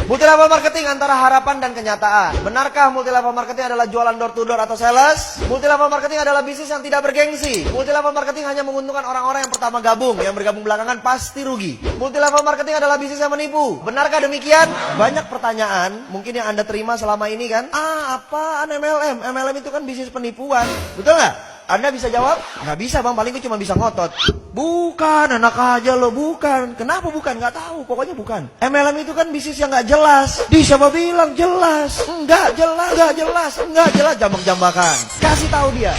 Multi level marketing antara harapan dan kenyataan. Benarkah multi level marketing adalah jualan door to door atau sales? Multi level marketing adalah bisnis yang tidak bergengsi. Multi level marketing hanya menguntungkan orang-orang yang pertama gabung. Yang bergabung belakangan pasti rugi. Multi level marketing adalah bisnis yang menipu. Benarkah demikian? Banyak pertanyaan mungkin yang Anda terima selama ini kan. Apaan MLM? MLM itu kan bisnis penipuan. Betul nggak? Anda bisa jawab? Nggak bisa bang, paling gue cuma bisa ngotot. Bukan, enak aja lo, bukan. Kenapa bukan? Nggak tahu, pokoknya bukan. MLM itu kan bisnis yang nggak jelas. Siapa bilang jelas? Nggak jelas, jambak-jambakan. Kasih tahu dia.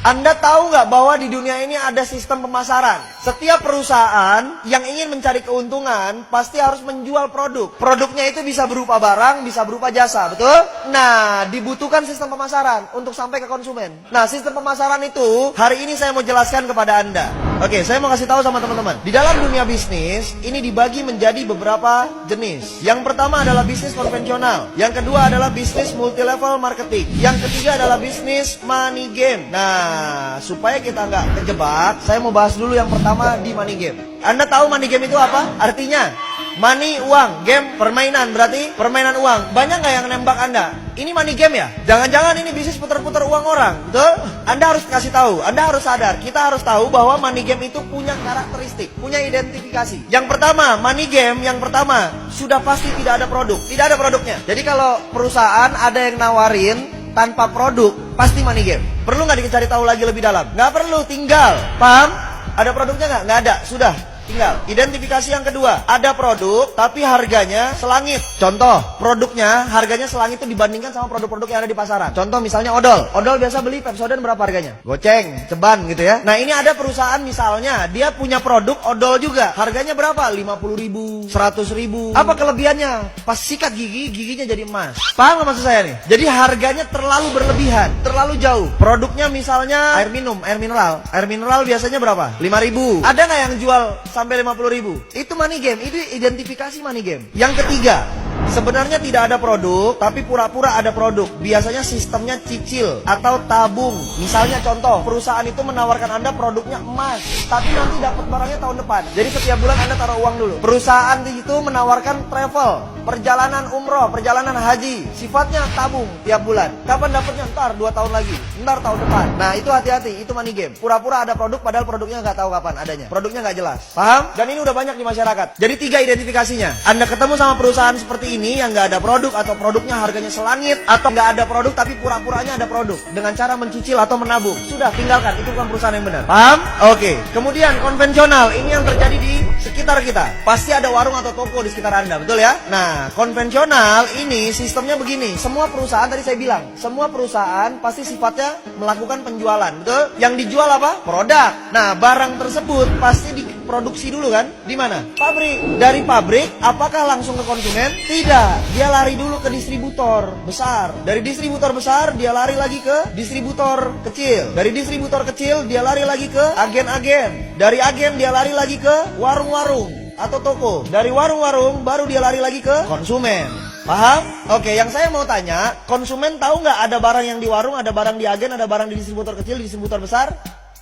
Anda tahu nggak bahwa di dunia ini ada sistem pemasaran? Setiap perusahaan yang ingin mencari keuntungan pasti harus menjual produk. Produknya itu bisa berupa barang, bisa berupa jasa, betul? Nah, dibutuhkan sistem pemasaran untuk sampai ke konsumen. Nah, sistem pemasaran itu hari ini saya mau jelaskan kepada Anda. Oke, saya mau kasih tahu sama teman-teman. Di dalam dunia bisnis, ini dibagi menjadi beberapa jenis. Yang pertama adalah bisnis konvensional. Yang kedua adalah bisnis multi level marketing. Yang ketiga adalah bisnis money game. Nah, supaya kita nggak kejebak, saya mau bahas dulu yang pertama di money game. Anda tahu money game itu apa? Artinya, money, uang, game, permainan, berarti permainan uang. Banyak nggak yang nembak Anda? Ini money game ya? Jangan-jangan ini bisnis putar-putar uang orang, betul? Anda harus kasih tahu, Anda harus sadar. Kita harus tahu bahwa money game itu punya karakteristik, punya identifikasi. Yang pertama, money game, yang pertama, sudah pasti tidak ada produk. Tidak ada produknya. Jadi kalau perusahaan ada yang nawarin tanpa produk, pasti money game. Perlu nggak dicari tahu lagi lebih dalam? Nggak perlu, tinggal. Paham? Ada produknya nggak? Nggak ada, sudah. Tinggal. Identifikasi yang kedua, ada produk tapi harganya selangit. Contoh, produknya harganya selangit itu dibandingkan sama produk-produk yang ada di pasaran. Contoh misalnya odol. Odol biasa beli Pepsodent berapa harganya? Goceng, ceban gitu ya. Nah, ini ada perusahaan misalnya, dia punya produk odol juga. Harganya berapa? 50.000, 100.000. Apa kelebihannya? Pas sikat gigi, giginya jadi emas. Paham nggak maksud saya nih? Jadi harganya terlalu berlebihan, terlalu jauh. Produknya misalnya air minum, air mineral. Air mineral biasanya berapa? 5.000. Ada nggak yang jual sampai 50.000? Itu money game, itu identifikasi money game. Yang ketiga, sebenarnya tidak ada produk, tapi pura-pura ada produk. Biasanya sistemnya cicil atau tabung. Misalnya contoh, perusahaan itu menawarkan Anda produknya emas, tapi nanti dapat barangnya tahun depan. Jadi setiap bulan Anda taruh uang dulu. Perusahaan itu menawarkan travel, perjalanan umroh, perjalanan haji. Sifatnya tabung tiap bulan. Kapan dapatnya? Ntar 2 tahun lagi, ntar tahun depan. Nah, itu hati-hati, itu money game. Pura-pura ada produk, padahal produknya nggak tahu kapan adanya. Produknya nggak jelas. Paham? Dan ini udah banyak di masyarakat. Jadi 3 identifikasinya. Anda ketemu sama perusahaan seperti ini yang nggak ada produk atau produknya harganya selangit, atau nggak ada produk tapi pura-puranya ada produk dengan cara mencicil atau menabung. Sudah, tinggalkan. Itu bukan perusahaan yang benar. Paham? Oke. Kemudian konvensional, ini yang terjadi di sekitar kita. Pasti ada warung atau toko di sekitar Anda, betul ya? Nah, konvensional ini sistemnya begini. Semua perusahaan tadi saya bilang, semua perusahaan pasti sifatnya melakukan penjualan, betul? Yang dijual apa? Produk. Nah, barang tersebut pasti diproduksi dulu kan? Di mana? Pabrik. Dari pabrik, apakah langsung ke konsumen? Tidak. Dia lari dulu ke distributor besar. Dari distributor besar, dia lari lagi ke distributor kecil. Dari distributor kecil, dia lari lagi ke agen-agen. Dari agen, dia lari lagi ke warung-warung atau toko. Dari warung-warung, baru dia lari lagi ke konsumen. Paham? Oke, yang saya mau tanya, konsumen tahu nggak ada barang yang di warung, ada barang di agen, ada barang di distributor kecil, di distributor besar?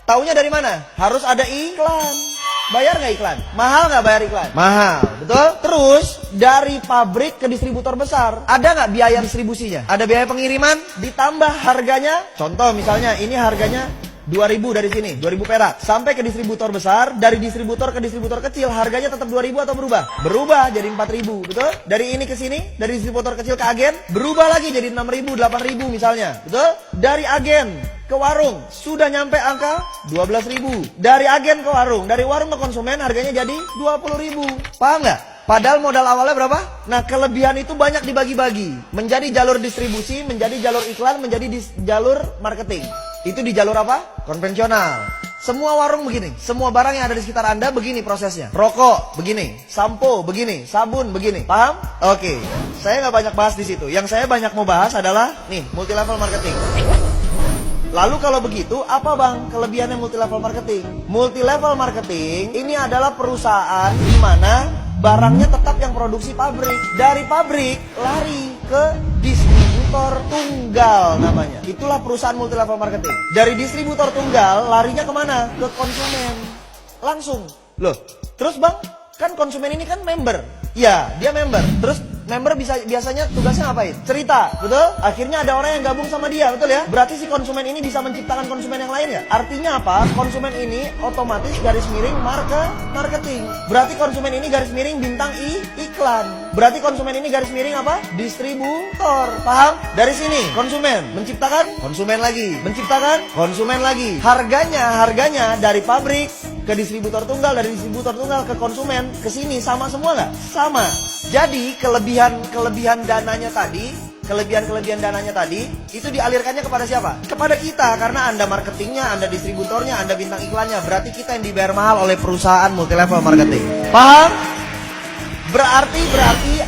Taunya dari mana? Harus ada iklan. Bayar nggak iklan? Mahal nggak bayar iklan? Mahal, betul? Terus, dari pabrik ke distributor besar, ada nggak biaya distribusinya? Ada biaya pengiriman? Ditambah harganya? Contoh misalnya, ini harganya 2.000 dari sini, 2.000 perak. Sampai ke distributor besar, dari distributor ke distributor kecil, harganya tetap 2.000 atau berubah? Berubah jadi 4.000, betul? Dari ini ke sini, dari distributor kecil ke agen, berubah lagi jadi 6.000, 8.000 misalnya, betul? Dari agen ke warung, sudah nyampe angka 12.000. Dari agen ke warung, dari warung ke konsumen, harganya jadi 20.000. Paham nggak? Padahal modal awalnya berapa? Nah, kelebihan itu banyak dibagi-bagi. Menjadi jalur distribusi, menjadi jalur iklan, menjadi jalur marketing. Itu di jalur apa? Konvensional. Semua warung begini, semua barang yang ada di sekitar Anda begini prosesnya. Rokok begini, sampo begini, sabun begini. Paham? Oke. Saya nggak banyak bahas di situ. Yang saya banyak mau bahas adalah nih, multi level marketing. Lalu kalau begitu, apa bang kelebihannya multi level marketing? Multi level marketing ini adalah perusahaan di mana barangnya tetap yang produksi pabrik. Dari pabrik lari ke distributor distributor tunggal namanya. Itulah perusahaan multi level marketing. Dari distributor tunggal larinya kemana? Ke konsumen. Langsung. Loh, terus bang, kan konsumen ini kan member. Ya, dia member. Terus member biasanya tugasnya ngapain? Cerita, betul? Akhirnya ada orang yang gabung sama dia, betul ya? Berarti si konsumen ini bisa menciptakan konsumen yang lain ya? Artinya apa? Konsumen ini otomatis garis miring marketing. Berarti konsumen ini garis miring bintang iklan. Berarti konsumen ini garis miring apa? Distributor. Paham? Dari sini konsumen menciptakan konsumen lagi, menciptakan konsumen lagi. Harganya dari pabrik ke distributor tunggal, dari distributor tunggal ke konsumen, ke sini sama semua nggak? Sama. Jadi kelebihan dananya tadi, kelebihan dananya tadi itu dialirkannya kepada siapa? Kepada kita, karena Anda marketingnya, Anda distributornya, Anda bintang iklannya. Berarti kita yang dibayar mahal oleh perusahaan multi level marketing. Paham? Berarti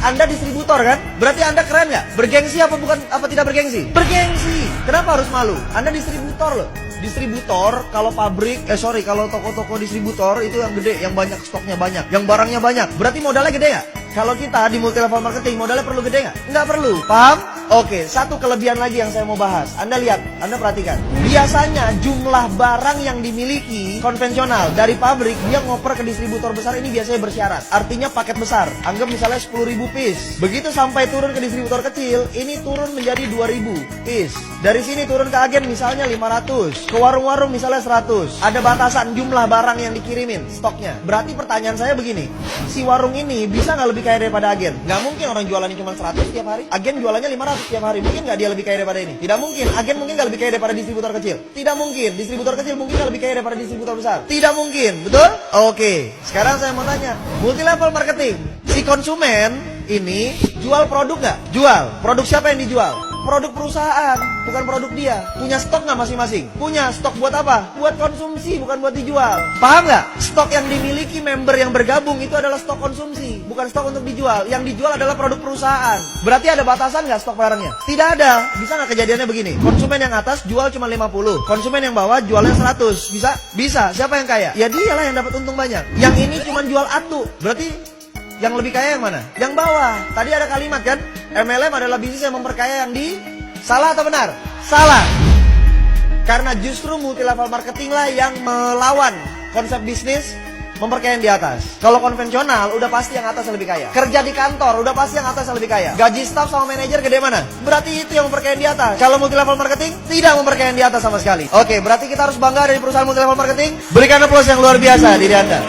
Anda distributor kan? Berarti Anda keren nggak? Bergengsi apa tidak bergengsi? Bergengsi. Kenapa harus malu? Anda distributor loh. Distributor, kalau kalau toko-toko distributor itu yang gede, yang banyak stoknya banyak, yang barangnya banyak. Berarti modalnya gede nggak? Kalau kita di multi level marketing, modalnya perlu gede nggak? Nggak perlu. Paham? Oke, satu kelebihan lagi yang saya mau bahas. Anda lihat, Anda perhatikan. Biasanya jumlah barang yang dimiliki konvensional dari pabrik, dia ngoper ke distributor besar ini biasanya bersyarat. Artinya paket besar. Anggap misalnya 10.000 piece. Begitu sampai turun ke distributor kecil, ini turun menjadi 2.000 piece. Dari sini turun ke agen misalnya 500. Ke warung-warung misalnya 100. Ada batasan jumlah barang yang dikirimin, stoknya. Berarti pertanyaan saya begini, si warung ini bisa nggak lebih kaya daripada agen? Nggak mungkin, orang jualannya cuma 100 tiap hari. Agen jualannya 500 tiap hari. Mungkin nggak dia lebih kaya daripada ini? Tidak mungkin. Agen mungkin nggak lebih kaya daripada distributor kecil? Tidak mungkin. Distributor kecil mungkin nggak lebih kaya daripada distributor besar? Tidak mungkin. Betul? Oke. Sekarang saya mau tanya, multi level marketing, si konsumen ini jual produk nggak? Jual. Produk siapa yang dijual? Produk perusahaan, bukan produk dia. Punya stok nggak masing-masing? Punya. Stok buat apa? Buat konsumsi, bukan buat dijual. Paham nggak? Stok yang dimiliki member yang bergabung itu adalah stok konsumsi, bukan stok untuk dijual. Yang dijual adalah produk perusahaan. Berarti ada batasan nggak stok barangnya? Tidak ada. Bisa nggak kejadiannya begini? Konsumen yang atas jual cuma 50, konsumen yang bawah jualnya 100. Bisa? Bisa. Siapa yang kaya? Ya dialah yang dapat untung banyak. Yang ini cuma jual atu. Berarti yang lebih kaya yang mana? Yang bawah. Tadi ada kalimat kan? MLM adalah bisnis yang memperkaya yang di... Salah atau benar? Salah. Karena justru multi level marketing lah yang melawan konsep bisnis memperkaya yang di atas. Kalau konvensional, udah pasti yang atas lebih kaya. Kerja di kantor, udah pasti yang atas lebih kaya. Gaji staff sama manajer gede mana? Berarti itu yang memperkaya yang di atas. Kalau multi level marketing, tidak memperkaya yang di atas sama sekali. Oke, berarti kita harus bangga dari perusahaan multi level marketing. Berikan aplaus yang luar biasa diri Anda.